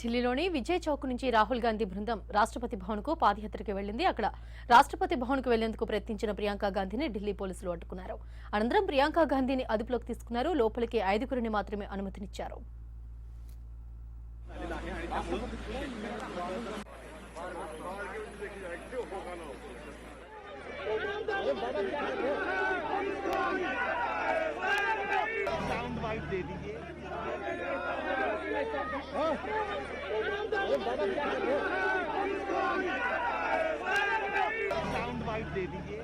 ఢిల్లీలోని విజయ్ చౌక్ నుంచి రాహుల్ గాంధీ బృందం రాష్ట్రపతి భవన్కు పాదయాత్రకు వెళ్లింది. అక్కడ రాష్ట్రపతి భవన్కు వెళ్లేందుకు ప్రయత్నించిన ప్రియాంక గాంధీని ఢిల్లీ పోలీసులు అడ్డుకున్నారు. అనంతరం ప్రియాంక గాంధీని అదుపులోకి తీసుకున్నారు. లోపలికి 5 మాత్రమే అనుమతినిచ్చారు. साउंड वाइट दे दीजिए।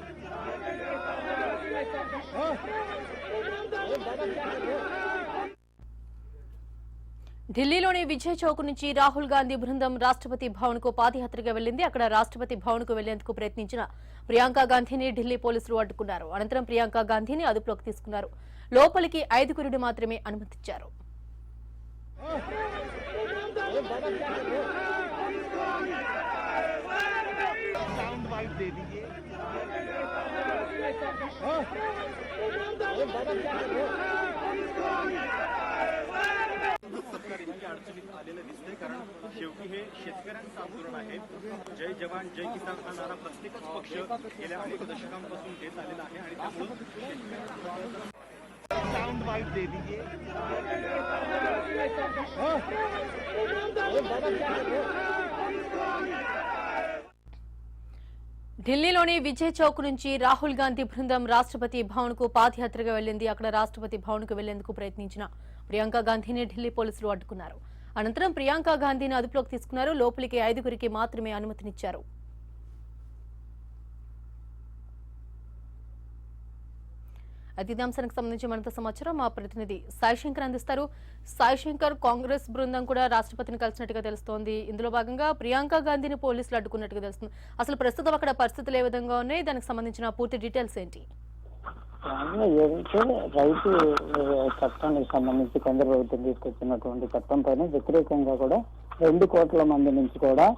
ఢిల్లీలోని విజయ్ చౌక్ నుంచి రాహుల్ గాంధీ బృందం రాష్ట్రపతి భవన్కు పాదయాత్రగా వెళ్లింది. అక్కడ రాష్ట్రపతి భవన్కు వెళ్లేందుకు ప్రయత్నించిన ప్రియాంక గాంధీని ఢిల్లీ పోలీసులు అడ్డుకున్నారు. అనంతరం ప్రియాంక గాంధీని అదుపులోకి తీసుకున్నారు. లోపలికి 5 మాత్రమే అనుమతించారు. साउंड वाइट दे दीजिए। अडचणीत आलेलं दिसतंय, कारण शेवटी हे शेतकऱ्यांचं आंदोलन आहे. जय जवान जय किसान हा नारा प्रत्येकच पक्ष गेल्या अनेक दशकांपासून देत आलेला आहे आणि त्यामुळे साउंड वाइट दे दीजिए। ఢిల్లీలోని విజయ్ చౌక్ నుంచి రాహుల్ గాంధీ బృందం రాష్ట్రపతి భవన్కు పాదయాత్రగా వెళ్లింది. అక్కడ రాష్ట్రపతి భవన్కు వెళ్లేందుకు ప్రయత్నించిన ప్రియాంక గాంధీని ఢిల్లీ పోలీసులు అడ్డుకున్నారు. అనంతరం ప్రియాంక గాంధీని అదుపులోకి తీసుకున్నారు. లోపలికి 5 మాత్రమే అనుమతినిచ్చారు. ఇదే అంశానికి సంబంధించి మరింత సమాచారం మా ప్రతినిధి సాయిశంకర్ అందిస్తారు. సాయిశంకర్, కాంగ్రెస్ బృందం కూడా రాష్ట్రపతిని కలిసినట్టుగా తెలుస్తోంది. ఇందులో భాగంగా ప్రియాంక గాంధీని పోలీసులు అడ్డుకున్నట్టుగా తెలుస్తుంది. అసలు ప్రస్తుతం అక్కడ పరిస్థితులు ఏ విధంగా ఉన్నాయి, దానికి సంబంధించిన పూర్తి డీటెయిల్స్ ఏంటి? ఏదైతే రైతు చట్టానికి సంబంధించి కేంద్ర ప్రభుత్వం తీసుకొచ్చినటువంటి చట్టం పైన వ్యతిరేకంగా కూడా 2 కోట్ల మంది నుంచి కూడా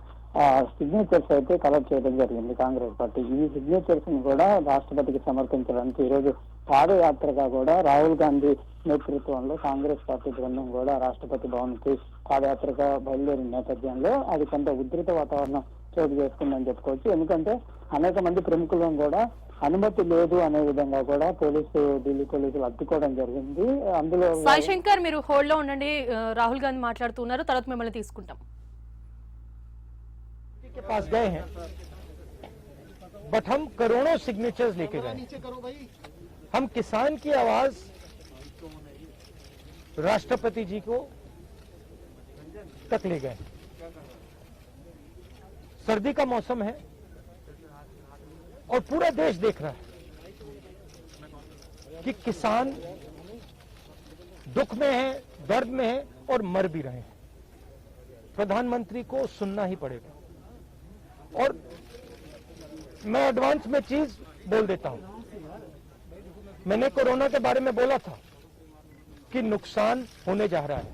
సిగ్నేచర్స్ అయితే కలెక్ట్ చేయడం జరిగింది కాంగ్రెస్ పార్టీ. ఈ సిగ్నేచర్స్ ని కూడా రాష్ట్రపతికి సమర్పించడానికి ఈరోజు పాదయాత్రగా కూడా రాహుల్ గాంధీ నేతృత్వంలో కాంగ్రెస్ పార్టీ బృందం కూడా రాష్ట్రపతి భవన్ కి పాదయాత్రగా బయలుదేరిన నేపథ్యంలో అది కొంత ఉధృత వాతావరణం చోటు చేసుకుందని చెప్పుకోవచ్చు. ఎందుకంటే అనేక మంది ప్రముఖులను కూడా అనుమతి లేదు అనే విధంగా కూడా ఢిల్లీ పోలీసులు అడ్డుకోవడం జరిగింది. అందులో సాయిశంకర్, మీరు హోల్డ్ లో ఉండండి. రాహుల్ గాంధీ మాట్లాడుతున్నారు, తర్వాత మిమ్మల్ని తీసుకుంటాం. के पास गए हैं, बट हम करोड़ों सिग्नेचर्स लेके गए। हम किसान की आवाज राष्ट्रपति जी को तक ले गए। सर्दी का मौसम है और पूरा देश देख रहा है कि किसान दुख में है, दर्द में है और मर भी रहे हैं। प्रधानमंत्री को सुनना ही पड़ेगा। और मैं एडवांस में चीज बोल देता हूं, मैंने कोरोना के बारे में बोला था कि नुकसान होने जा रहा है।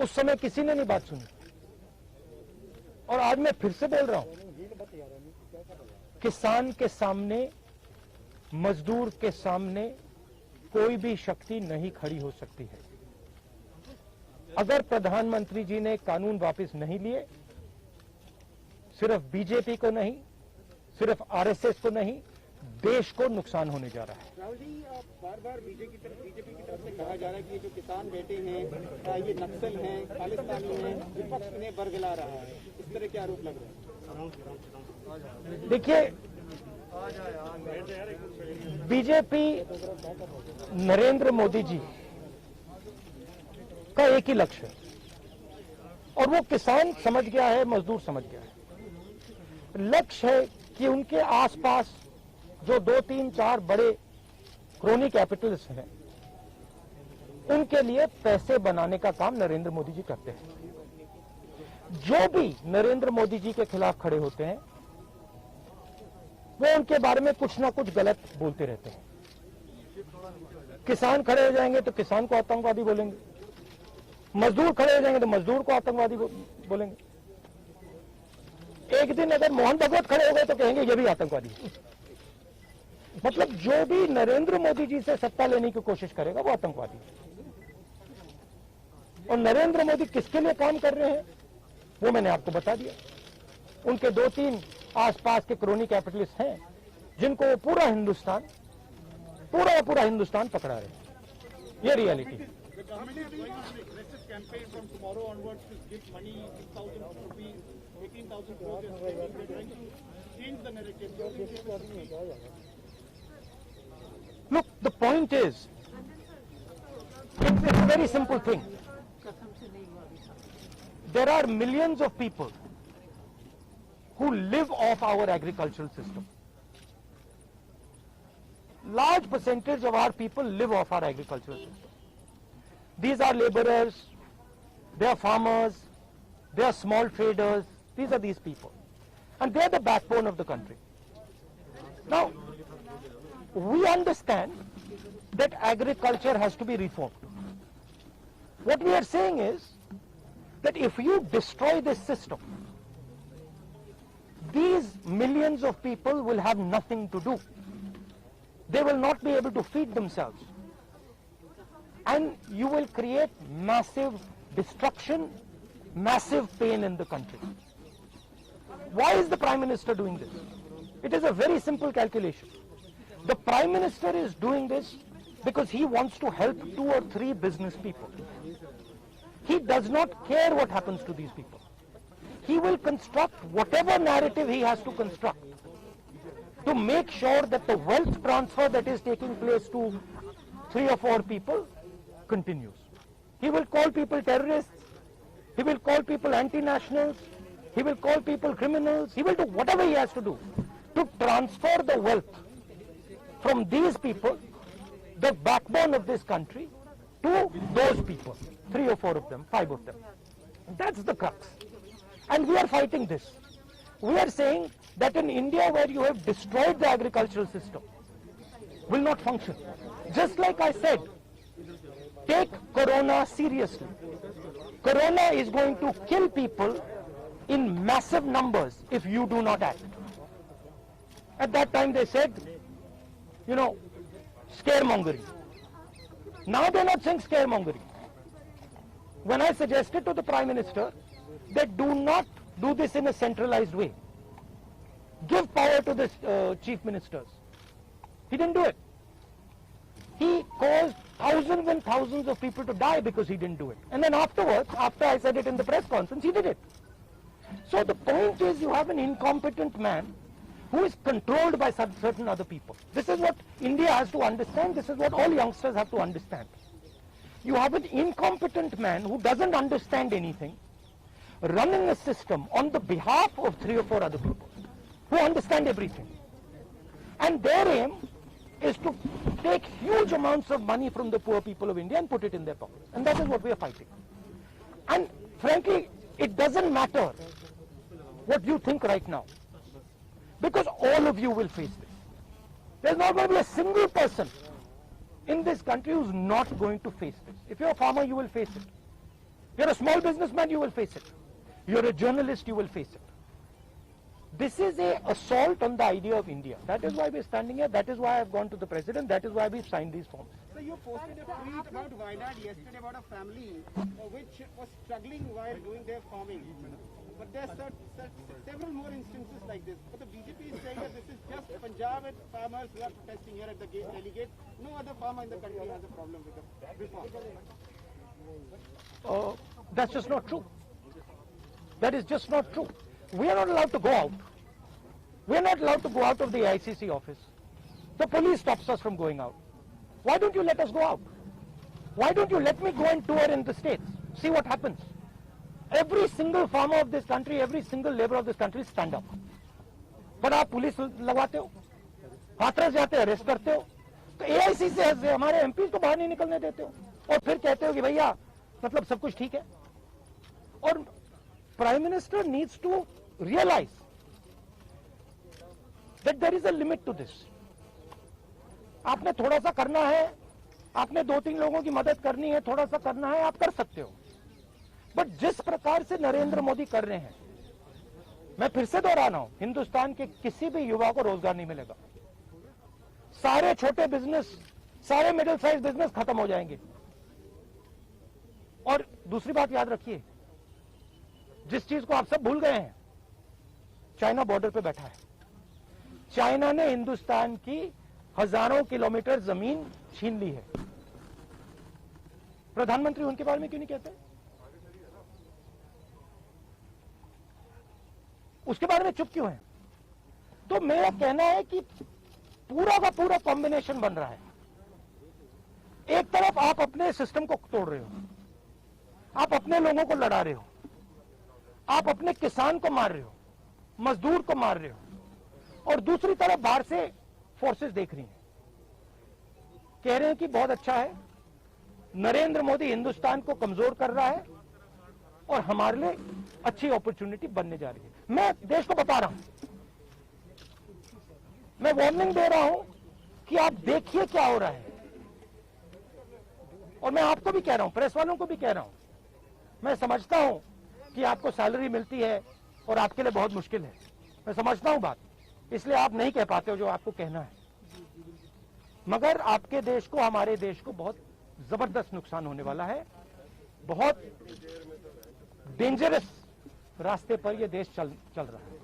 उस समय किसी ने नहीं बात सुनी और आज मैं फिर से बोल रहा हूं, किसान के सामने, मजदूर के सामने कोई भी शक्ति नहीं खड़ी हो सकती है। अगर प्रधानमंत्री जी ने कानून वापस नहीं लिए, सिर्फ बीजेपी को नहीं, सिर्फ आरएसएस को नहीं, देश को नुकसान होने जा रहा है। राहुल जी, बार-बार बीजेपी की तरफ से कहा जा रहा है कि ये जो किसान बैठे हैं ये नक्सल हैं, खालिस्तानी हैं, विपक्ष इन्हें बरगला रहा है, इस तरह के आरोप लग रहे हैं। देखिए, बीजेपी नरेंद्र मोदी जी का एक ही लक्ष्य है और वो किसान समझ गया है, मजदूर समझ गया है। लक्ष्य है कि उनके आसपास जो 2, 3, 4 बड़े क्रोनी कैपिटल्स हैं, उनके लिए पैसे बनाने का काम नरेंद्र मोदी जी करते हैं। जो भी नरेंद्र मोदी जी के खिलाफ खड़े होते हैं, वो उनके बारे में कुछ ना कुछ गलत बोलते रहते हैं। किसान खड़े हो जाएंगे तो किसान को आतंकवादी बोलेंगे, मजदूर खड़े हो जाएंगे तो मजदूर को आतंकवादी बोलेंगे। एक दिन अगर मोहन भगवत खड़े हो गए तो कहेंगे ये भी आतंकवादी है। मतलब जो भी नरेंद्र मोदी जी से सत्ता लेने की कोशिश करेगा वो आतंकवादी है। और नरेंद्र मोदी किसके लिए काम कर रहे हैं वो मैंने आपको बता दिया। उनके 2-3 आसपास के क्रोनी कैपिटलिस्ट हैं जिनको पूरा हिंदुस्तान पकड़ा रहे हैं। ये रियलिटी है। The government is going on an aggressive campaign from tomorrow onwards to give money, 6,000 rupees, 18,000 crores. They're trying to change the narrative. Look, the point is, it's a very simple thing. There are millions of people who live off our agricultural system. Large percentage of our people live off our agricultural system. These are laborers, they are farmers, they are small traders, these are these people. And they are the backbone of the country. Now, we understand that agriculture has to be reformed. What we are saying is that if you destroy this system, these millions of people will have nothing to do. They will not be able to feed themselves. And you will create massive destruction, massive pain in the country. Why is the Prime Minister doing this? It is a very simple calculation. The Prime Minister is doing this because he wants to help 2 or 3 business people. He does not care what happens to these people. He will construct whatever narrative he has to construct to make sure that the wealth transfer that is taking place to 3 or 4 people continues. He will call people terrorists, he will call people anti-nationals, he will call people criminals, he will do whatever he has to do to transfer the wealth from these people, the backbone of this country, to those people, 3 or 4 of them, 5 of them. That's the crux. And we are fighting this. We are saying that in India, where you have destroyed the agricultural system, will not function. Just like I said, take Corona seriously. Corona is going to kill people in massive numbers if you do not act. At that time they said, scaremongering. Now they're not saying scaremongering. When I suggested to the Prime Minister that do not do this in a centralized way, give power to the chief ministers, he didn't do it. He caused thousands and thousands of people to die because he didn't do it. And then afterwards, after I said it in the press conference, he did it. So the point is, you have an incompetent man who is controlled by certain other people. This is what India has to understand. This is what all youngsters have to understand. You have an incompetent man who doesn't understand anything, running a system on the behalf of 3 or 4 other people who understand everything. And their aim is to take huge amounts of money from the poor people of India and put it in their pockets. And that is what we are fighting. And frankly, it doesn't matter what you think right now, because all of you will face this. There's not going to be a single person in this country who's not going to face this. If you're a farmer, you will face it. You're a small businessman, you will face it. You're a journalist, you will face it. This is an assault on the idea of India. That is why we're standing here. That is why I've gone to the President. That is why we've signed these forms. So you posted a tweet about Wayanad yesterday about a family which was struggling while doing their farming. But there are several more instances like this. But the BJP is saying that this is just Punjab and farmers who are protesting here at the delegate. No other farmer in the country has a problem with the reform. That's just not true. That is just not true. We are not allowed to go out. We are not allowed to go out of the ICC office. The police stops us from going out. Why don't you let us go out? Why don't you let me go and tour in the states? See what happens. Every single farmer of this country, every single labor of this country stand up. But आप police लगवाते हो, हाथरस जाते हो, arrest करते हो, तो AIC से हमारे MP को बाहर नहीं निकलने देते हो, और फिर कहते हो कि भैया मतलब सब कुछ ठीक है. और Prime Minister needs to realize that there is a limit to this. आपने थोड़ा सा करना है, आपने 2-3 लोगों की मदद करनी है, थोड़ा सा करना है, आप कर सकते हो. बट जिस प्रकार से नरेंद्र मोदी कर रहे हैं, मैं फिर से दोहरा रहा हूं, हिंदुस्तान के किसी भी युवा को रोजगार नहीं मिलेगा. सारे छोटे बिजनेस, सारे मिडिल साइज बिजनेस खत्म हो जाएंगे. और दूसरी बात याद रखिए, जिस चीज को आप सब भूल गए हैं, चाइना बॉर्डर पे बैठा है। चाइना ने हिंदुस्तान की हजारों किलोमीटर जमीन छीन ली है। प्रधानमंत्री उनके बारे में क्यों नहीं कहते? उसके बारे में चुप क्यों है? तो मेरा कहना है कि पूरा का पूरा कॉम्बिनेशन बन रहा है। एक तरफ आप अपने सिस्टम को तोड़ रहे हो, आप अपने लोगों को लड़ा रहे हो, आप अपने किसान को मार रहे हो, मजदूर को मार रहे हो, और दूसरी तरफ बाहर से फोर्सेस देख रही हैं, कह रहे हैं कि बहुत अच्छा है, नरेंद्र मोदी हिंदुस्तान को कमजोर कर रहा है और हमारे लिए अच्छी अपॉर्चुनिटी बनने जा रही है। मैं देश को बता रहा हूं, मैं वार्निंग दे रहा हूं कि आप देखिए क्या हो रहा है। और मैं आपको भी कह रहा हूं, प्रेस वालों को भी कह रहा हूं, मैं समझता हूं कि आपको सैलरी मिलती है और आपके लिए बहुत मुश्किल है, मैं समझता हूं बात, इसलिए आप नहीं कह पाते हो जो आपको कहना है, मगर आपके देश को, हमारे देश को बहुत जबरदस्त नुकसान होने वाला है। बहुत डेंजरस रास्ते पर यह देश चल रहा है,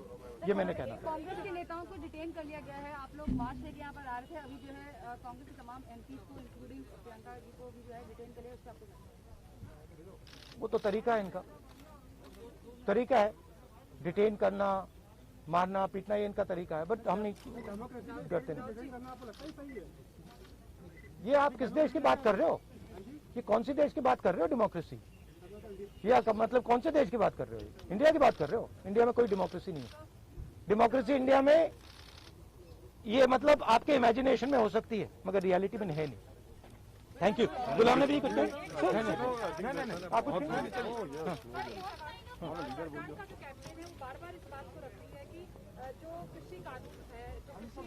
ये मैंने कहना है। कांग्रेस के नेताओं को डिटेन कर लिया गया है। आप लोग मार्च लेके यहाँ पर आ रहे थे, अभी जो है कांग्रेस के तमाम एमपी को इंक्लूडिंग प्रियंका जी को भी जो है डिटेन कर लिया, उससे आपको क्या? वो तो तरीका है, इनका तरीका है डिटेन करना, मारना पीटना, ये इनका तरीका है, बट हम नहीं डरते नहीं। ये आप किस देश की बात कर रहे हो? ये कौन सी देश की बात कर रहे हो? डेमोक्रेसी? या मतलब कौन से देश की बात कर रहे हो? इंडिया की बात कर रहे हो? इंडिया में कोई डेमोक्रेसी नहीं है। डेमोक्रेसी इंडिया में ये मतलब आपके इमेजिनेशन में हो सकती है, मगर रियलिटी में है नहीं। Thank you. गुलाम नबी कुछ कहें? आप कुछ सरकार का जो कैबिनेट है वो बार-बार इस बात को रखती है कि जो कृषि कानून है वो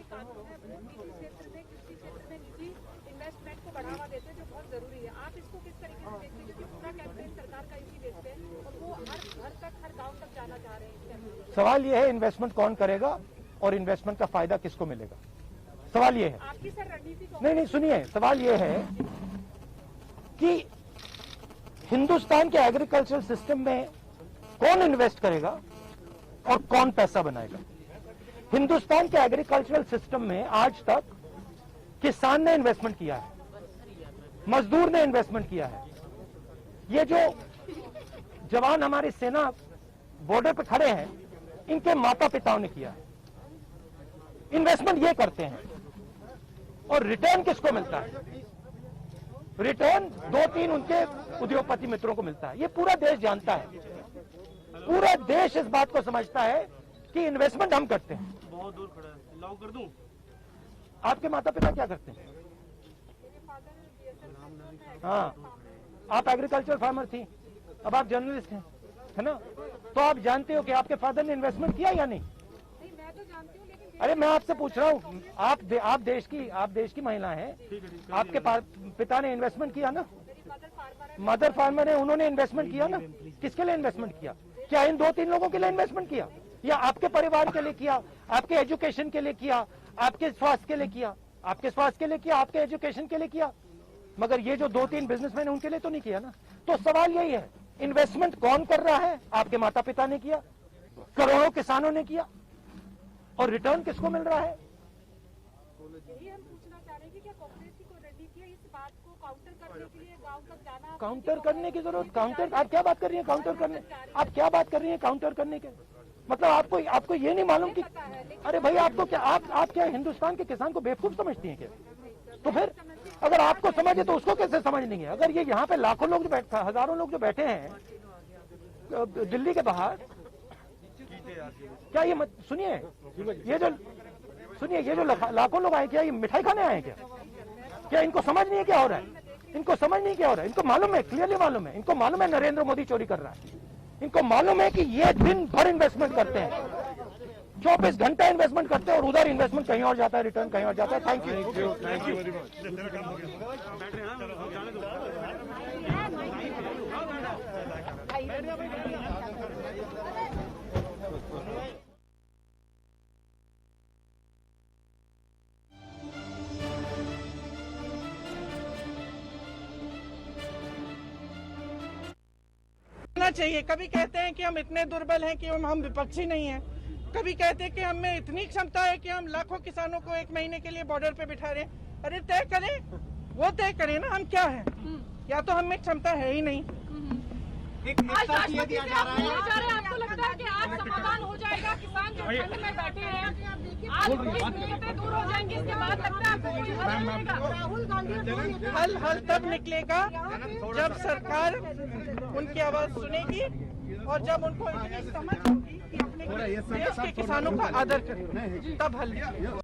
कृषि क्षेत्र में निजी इन्वेस्टमेंट को बढ़ावा देते हैं, जो बहुत जरूरी है। आप इसको किस तरीके से देखते हैं, क्योंकि पूरा कैंपेन सरकार का इसी बेस पे है और वो हर घर तक, हर गांव तक जाना चाह रहे हैं इस कैंपेन। सवाल यह है इन्वेस्टमेंट कौन करेगा और इन्वेस्टमेंट का फायदा किसको मिलेगा? सवाल यह है। आपकी सर रणनीति नहीं, सुनिए, सवाल यह है कि हिंदुस्तान के एग्रीकल्चरल सिस्टम में कौन इन्वेस्ट करेगा और कौन पैसा बनाएगा? हिंदुस्तान के एग्रीकल्चरल सिस्टम में आज तक किसान ने इन्वेस्टमेंट किया है, मजदूर ने इन्वेस्टमेंट किया है, ये जो जवान हमारी सेना बॉर्डर पे खड़े हैं, इनके माता पिताओं ने किया है। इन्वेस्टमेंट ये करते हैं और रिटर्न किसको मिलता है? रिटर्न 2-3 उनके उद्योगपति मित्रों को मिलता है। ये पूरा देश जानता है, पूरा देश इस बात को समझता है कि इन्वेस्टमेंट हम करते हैं। बहुत दूर खड़ा है, लॉक कर दूं? आपके माता पिता क्या करते हैं? हाँ, आप एग्रीकल्चर फार्मर थी, अब आप जर्नलिस्ट हैं, है ना? तो आप जानते हो कि आपके फादर ने इन्वेस्टमेंट किया या नहीं? मैं तो जानती हूँ, लेकिन अरे मैं आपसे पूछ रहा हूँ, आप देश की महिला हैं, आपके पिता ने इन्वेस्टमेंट किया ना? मदर फार्मर है, उन्होंने इन्वेस्टमेंट किया ना? किसके लिए इन्वेस्टमेंट किया? क्या इन 2-3 लोगों के लिए इन्वेस्टमेंट किया, या आपके परिवार के लिए किया, आपके एजुकेशन के लिए किया, आपके स्वास्थ्य के लिए किया? आपके स्वास्थ्य के लिए किया, आपके एजुकेशन के लिए किया, मगर ये जो 2-3 बिजनेसमैन उनके लिए तो नहीं किया ना। तो सवाल यही है, इन्वेस्टमेंट कौन कर रहा है? आपके माता पिता ने किया, करोड़ों किसानों ने किया, और रिटर्न किसको मिल रहा है? यही हम पूछना चाह रहे हैं कि क्या कांग्रेस की कोई रणनीति है इस बात को काउंटर करने के लिए, गांव तक जाना? काउंटर करने की जरूरत, काउंटर आप क्या बात कर रही हैं? काउंटर करने, आप क्या बात कर रही हैं काउंटर करने के? मतलब आपको ये नहीं मालूम कि, अरे भाई आपको क्या, आप क्या हिंदुस्तान के किसान को बेवकूफ समझती हैं क्या? तो फिर अगर आपको समझे तो उसको कैसे समझ नहीं है? अगर ये यहाँ पे लाखों लोग जो बैठे, हजारों लोग जो बैठे हैं दिल्ली के बाहर, क्या ये सुनिए, ये जो लाखों लोग आए, क्या ये मिठाई खाने आए क्या? क्या इनको समझ नहीं है क्या हो रहा है? इनको समझ नहीं क्या हो रहा है? इनको मालूम है, क्लियरली मालूम है, इनको मालूम है नरेंद्र मोदी चोरी कर रहा है, इनको मालूम है कि ये दिन भर इन्वेस्टमेंट करते हैं, 24 घंटा इन्वेस्टमेंट करते हैं, और उधर इन्वेस्टमेंट कहीं और जाता है, रिटर्न कहीं और जाता है। Thank you. होना चाहिए। कभी कहते हैं कि हम इतने दुर्बल हैं कि हम विपक्षी नहीं हैं, कभी कहते हैं कि हम में इतनी क्षमता है कि हम लाखों किसानों को 1 महीने के लिए बॉर्डर पे बिठा रहे हैं। अरे तय करें, वो तय करें ना हम क्या है, या तो हम में क्षमता है ही नहीं। आज राष्ट्रपति से आप मिलने जा रहे हैं, आपको लगता है कि आज समाधान हो जाएगा? किसान जो ठंड में बैठे हैं, आज कोई दिक्कतें दूर हो जाएंगी, इसके बाद लगता है आपको कोई हल मिलेगा? राहुल गांधी हल तब निकलेगा जब सरकार उनकी आवाज सुनेगी और जब उनको इतनी समझ होगी कि अपने देश के किसानों का आदर करें, तब हल निकलेगा।